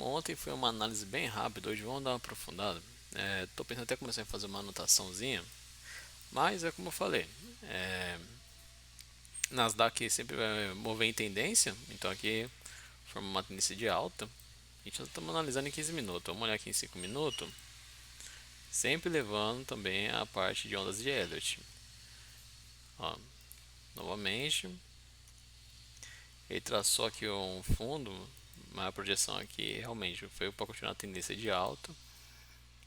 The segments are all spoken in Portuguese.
ontem foi uma análise bem rápida, hoje vamos dar uma aprofundada. Tô pensando até começar a fazer uma anotaçãozinha, mas é como eu falei, Nasdaq sempre vai mover em tendência, então aqui forma uma tendência de alta. A gente já estamos analisando em 15 minutos, vamos olhar aqui em 5 minutos, sempre levando também a parte de ondas de Elliott. Ó, novamente, ele traçou aqui um fundo, uma projeção aqui realmente foi para continuar a tendência de alta.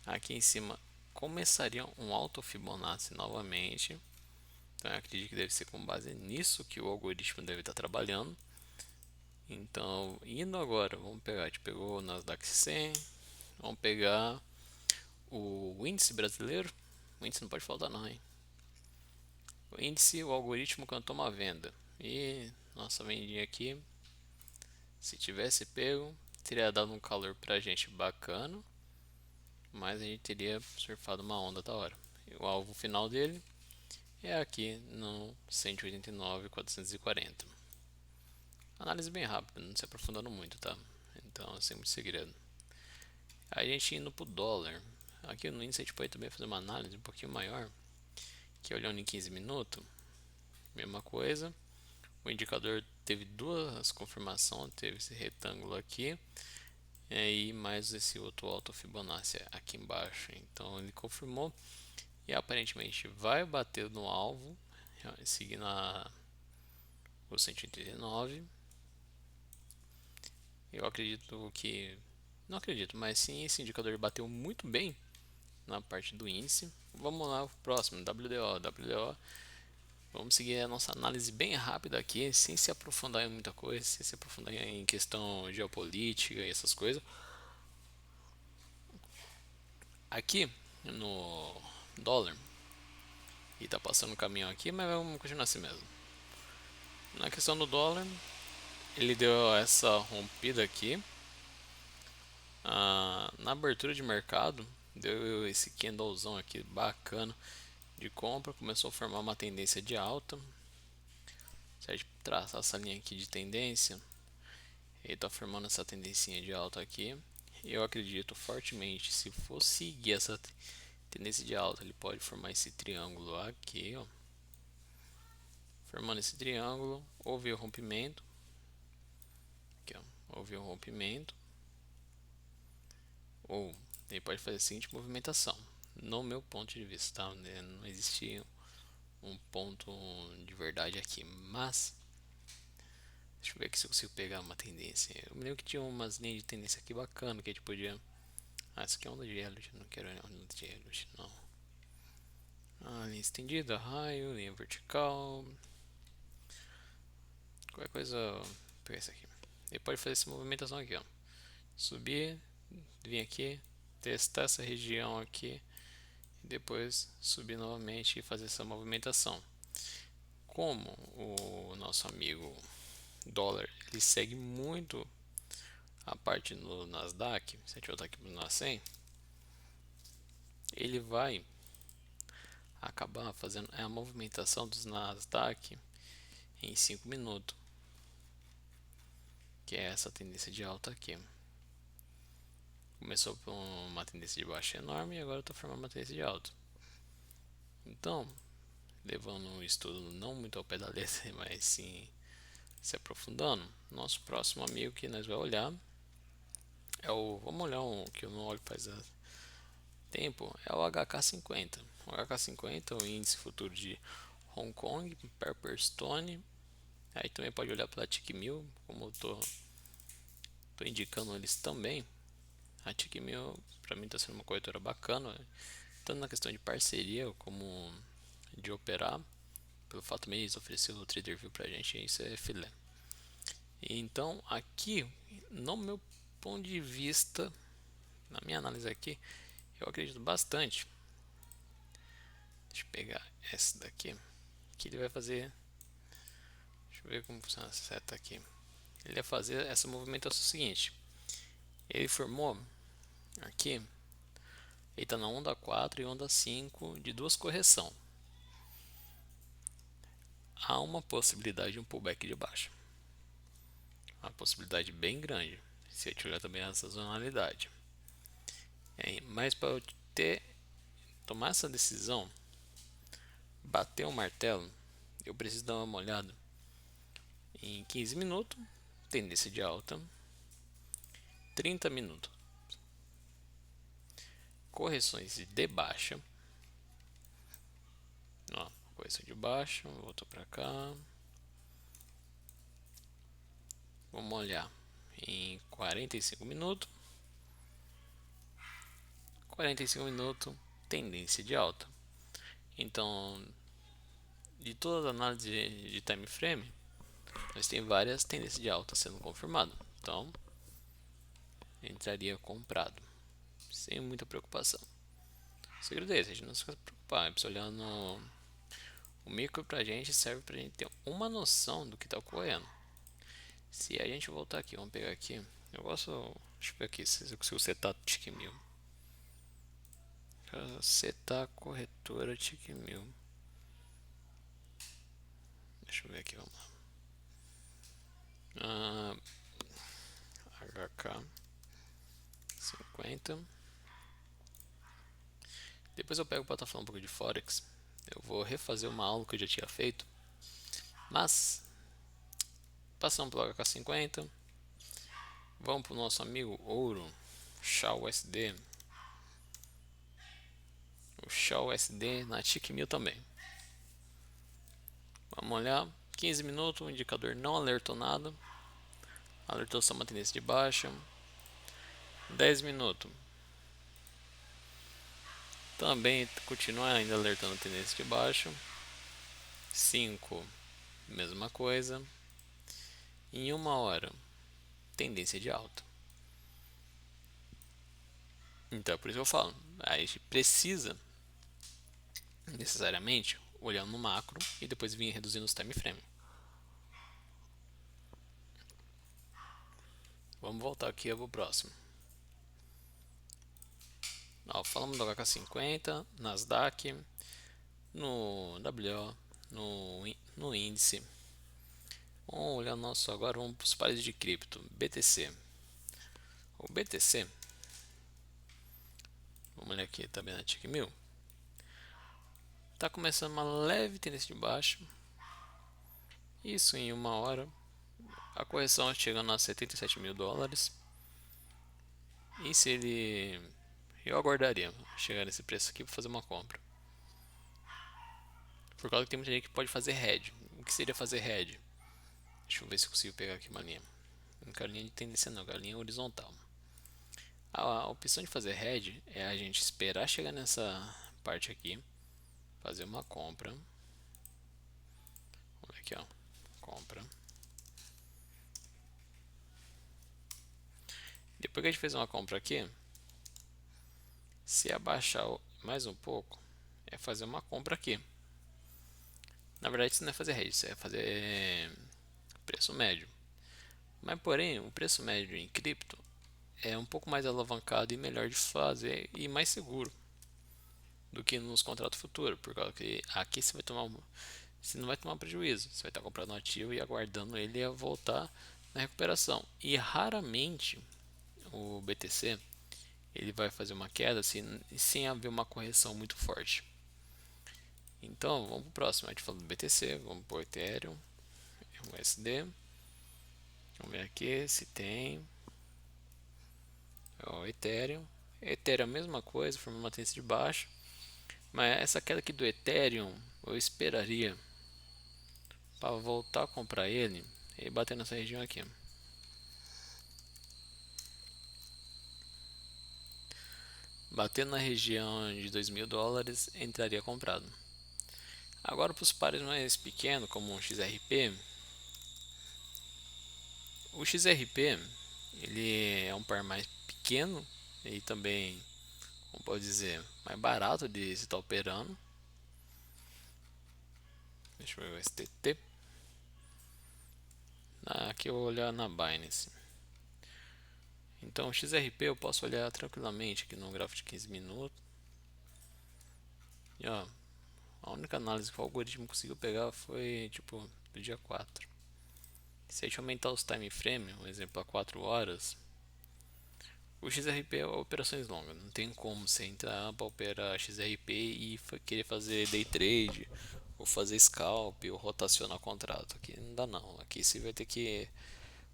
Aqui em cima começaria um alto Fibonacci novamente. Então eu acredito que deve ser com base nisso que o algoritmo deve estar trabalhando. Então, indo agora, vamos pegar, a gente pegou o Nasdaq 100, vamos pegar o índice brasileiro. O índice não pode faltar não, hein? O índice, o algoritmo cantou uma venda. E nossa vendinha aqui, se tivesse pego, teria dado um calor pra gente bacana, mas a gente teria surfado uma onda da hora. E o alvo final dele é aqui no 189,440. Análise bem rápida, não se aprofundando muito, tá? Então, sem muito segredo. Aí a gente indo pro dólar. Aqui no índice a gente pode também fazer uma análise um pouquinho maior, que olhando em 15 minutos, mesma coisa. O indicador teve duas confirmações, teve esse retângulo aqui e aí mais esse outro alto Fibonacci aqui embaixo. Então ele confirmou e aparentemente vai bater no alvo, seguindo o 189. Eu acredito que, não acredito, mas sim, esse indicador bateu muito bem na parte do índice. Vamos lá, o próximo, WDO. WDO, vamos seguir a nossa análise bem rápida aqui, sem se aprofundar em muita coisa, sem se aprofundar em questão geopolítica e essas coisas. Aqui no dólar, e tá passando um caminhão aqui, mas vamos continuar assim mesmo. Na questão do dólar, ele deu essa rompida aqui. Na abertura de mercado, deu esse candlezão aqui bacana de compra, começou a formar uma tendência de alta. Se a gente traçar essa linha aqui de tendência, ele está formando essa tendência de alta aqui. Eu acredito fortemente, se for seguir essa tendência de alta, ele pode formar esse triângulo aqui, ó. Formando esse triângulo, houve o rompimento. Aqui, ó, houve o rompimento. Ou ele pode fazer a seguinte movimentação. No meu ponto de vista, tá? Não existe um ponto de verdade aqui, mas deixa eu ver aqui se eu consigo pegar uma tendência. Eu me lembro que tinha umas linhas de tendência aqui bacana que a gente podia. Essa aqui é onda de Elliott, não quero onda de Elliott, não. Linha estendida, raio, linha vertical. Qualquer coisa, vou pegar esse aqui. Ele pode fazer essa movimentação aqui, ó. Subir, vir aqui, testar essa região aqui e depois subir novamente e fazer essa movimentação. Como o nosso amigo dólar ele segue muito a parte no Nasdaq, se a gente voltar aqui no 100, ele vai acabar fazendo a movimentação dos Nasdaq em 5 minutos, que é essa tendência de alta aqui. Começou por uma tendência de baixa enorme e agora está formando uma tendência de alta. Então, levando um estudo não muito ao pé da letra, mas sim se aprofundando, nosso próximo amigo que nós vamos olhar é o, vamos olhar um que eu não olho faz tempo, é o HK50. O HK50 é o índice futuro de Hong Kong, Pepper Stone. Aí também pode olhar pela TIC1000, como eu tô indicando eles também. A TIC1000 para mim está sendo uma corretora bacana, tanto na questão de parceria como de operar. Pelo fato mesmo, eles ofereceram o TraderView pra gente, isso é filé. Então, aqui, no meu ponto de vista, na minha análise aqui, eu acredito bastante. Deixa eu pegar essa daqui, que ele vai fazer. Deixa eu ver como funciona essa seta aqui. Ele vai fazer essa movimentação seguinte. Ele formou aqui, ele está na onda 4 e onda 5 de duas correção. Há uma possibilidade de um pullback de baixa. Uma possibilidade bem grande. se eu tiver também a sazonalidade. Mas para eu tomar essa decisão, bater o martelo, eu preciso dar uma olhada em 15 minutos, tendência de alta, 30 minutos, correções de baixa, ó, correção de baixa, voltou para cá, vamos olhar em 45 minutos, 45 minutos, tendência de alta. Então, de todas as análises de time frame, nós temos várias tendências de alta sendo confirmadas. Então, entraria comprado, sem muita preocupação. O segredo é esse, a gente não se preocupar, é preciso olhar no o micro pra gente, serve pra gente ter uma noção do que está ocorrendo. Se a gente voltar aqui, vamos pegar aqui, eu gosto, deixa eu ver aqui se eu consigo setar Tick 1000. Setar corretora Tick 1000. Deixa eu ver aqui, vamos lá. HK 50. Depois eu pego para estar falando um pouco de Forex. Eu vou refazer uma aula que eu já tinha feito. Mas, passando pelo HK50, vamos para o nosso amigo ouro, Shao USD. O Shao USD na Tick 1000 também. Vamos olhar, 15 minutos, o indicador não alertou nada. Alertou só uma tendência de baixa. 10 minutos. Também continua ainda alertando a tendência de baixa. 5, mesma coisa. Em uma hora, tendência de alta. Então é por isso que eu falo, a gente precisa necessariamente olhar no macro e depois vir reduzindo os time frame. Vamos voltar aqui para o próximo. Ó, falamos do HK50, Nasdaq, no WO, no índice. Vamos olhar nosso agora, vamos para os pares de cripto, BTC. O BTC, vamos olhar aqui também na Tick 1000. Está começando uma leve tendência de baixo. Isso em uma hora. A correção chegando a 77 mil dólares. E se ele... Eu aguardaria chegar nesse preço aqui para fazer uma compra. Por causa que tem muita gente que pode fazer hedge. O que seria fazer hedge? Deixa eu ver se eu consigo pegar aqui uma linha. Não quero linha de tendência não, quero linha horizontal. A opção de fazer hedge é a gente esperar chegar nessa parte aqui, fazer uma compra. Vamos ver aqui, ó, compra. Depois que a gente fez uma compra aqui, se abaixar mais um pouco, é fazer uma compra aqui. Na verdade, isso não é fazer hedge, isso é fazer preço médio. Mas porém, o preço médio em cripto é um pouco mais alavancado e melhor de fazer e mais seguro do que nos contratos futuros, por causa que aqui você não vai tomar prejuízo, você vai estar comprando um ativo e aguardando ele a voltar na recuperação. E raramente o BTC ele vai fazer uma queda sem haver uma correção muito forte. Então vamos para o próximo. A gente falou do BTC, vamos para o Ethereum, USD. Vamos ver aqui se tem. Ó, Ethereum. Ethereum é a mesma coisa, formando uma tendência de baixo. Mas essa queda aqui do Ethereum, eu esperaria para voltar a comprar ele e bater nessa região aqui. Batendo na região de 2.000 dólares, entraria comprado. Agora para os pares mais pequenos, como o XRP. O XRP ele é um par mais pequeno e também, como pode dizer, mais barato de se estar operando. Deixa eu ver o STT. Aqui eu vou olhar na Binance. Então o XRP eu posso olhar tranquilamente aqui no gráfico de 15 minutos. E ó, a única análise que o algoritmo conseguiu pegar foi tipo do dia 4. Se a gente aumentar os time frame, um exemplo a 4 horas, O XRP é operações longas, não tem como você entrar para operar XRP e querer fazer day trade, ou fazer scalp, ou rotacionar contrato. Aqui não dá não. Aqui você vai ter que,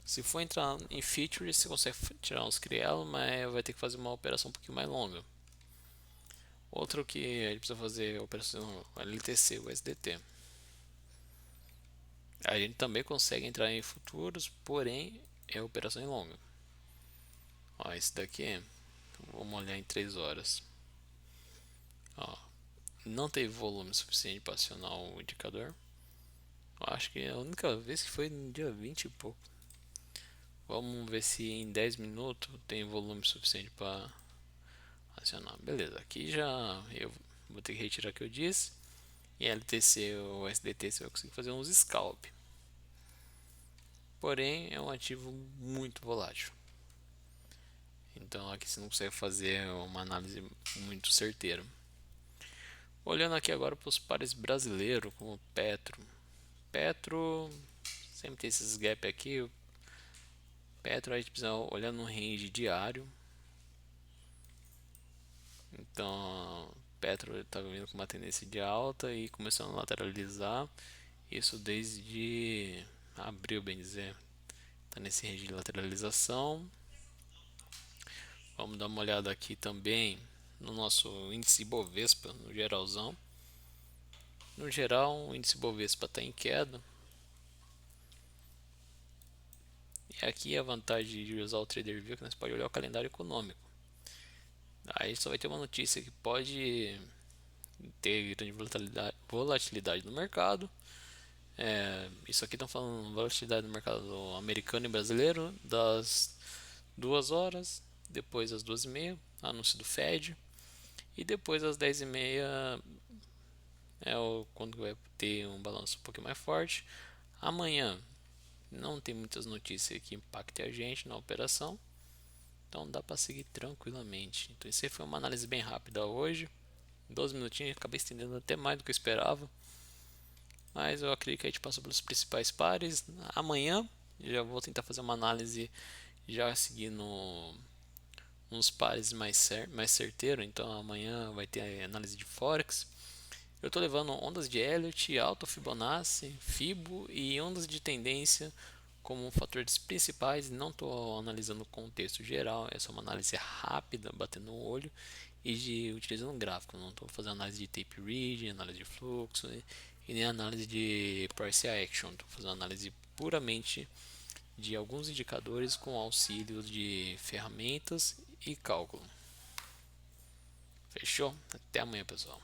se for entrar em features, você consegue tirar uns criados, mas vai ter que fazer uma operação um pouquinho mais longa. Outro que a gente precisa fazer operação LTC, o SDT. A gente também consegue entrar em futuros, porém é operação longa. Ó, esse daqui, vamos olhar em 3 horas. Ó, não teve volume suficiente para acionar o indicador. Eu acho que a única vez que foi no dia 20 e pouco. Vamos ver se em 10 minutos tem volume suficiente para acionar. Beleza, aqui já eu vou ter que retirar o que eu disse. Em LTC ou SDT você vai conseguir fazer uns scalp. Porém, é um ativo muito volátil. Então aqui você não consegue fazer uma análise muito certeira. Olhando aqui agora para os pares brasileiros, como Petro. Petro sempre tem esses gap aqui. Petro a gente precisa olhar no range diário. Então Petro está vindo com uma tendência de alta e começando a lateralizar. Isso desde abril, bem dizer. Está nesse range de lateralização. Vamos dar uma olhada aqui também no nosso índice Bovespa, no geralzão. No geral, o índice Bovespa está em queda. E aqui a vantagem de usar o Trader View é que você pode olhar o calendário econômico. Aí só vai ter uma notícia que pode ter grande volatilidade no mercado. Isso aqui estão falando volatilidade no mercado americano e brasileiro das 2 horas, depois às 2h30, anúncio do Fed, e depois às 10h30 quando vai ter um balanço um pouquinho mais forte. Amanhã não tem muitas notícias que impactem a gente na operação, então dá para seguir tranquilamente. Então isso foi uma análise bem rápida hoje, 12 minutinhos, acabei estendendo até mais do que eu esperava, mas eu acredito que a gente passou pelos principais pares. Amanhã já vou tentar fazer uma análise já seguindo uns pares mais certeiro, então amanhã vai ter a análise de Forex. Eu estou levando ondas de Elliott, alto Fibonacci, Fibo e ondas de tendência como fatores principais. Não estou analisando o contexto geral, é só uma análise rápida, batendo no olho e utilizando um gráfico. Não estou fazendo análise de tape reading, análise de fluxo e nem análise de price action. Estou fazendo análise puramente de alguns indicadores com auxílio de ferramentas e cálculo. Fechou? Até amanhã, pessoal.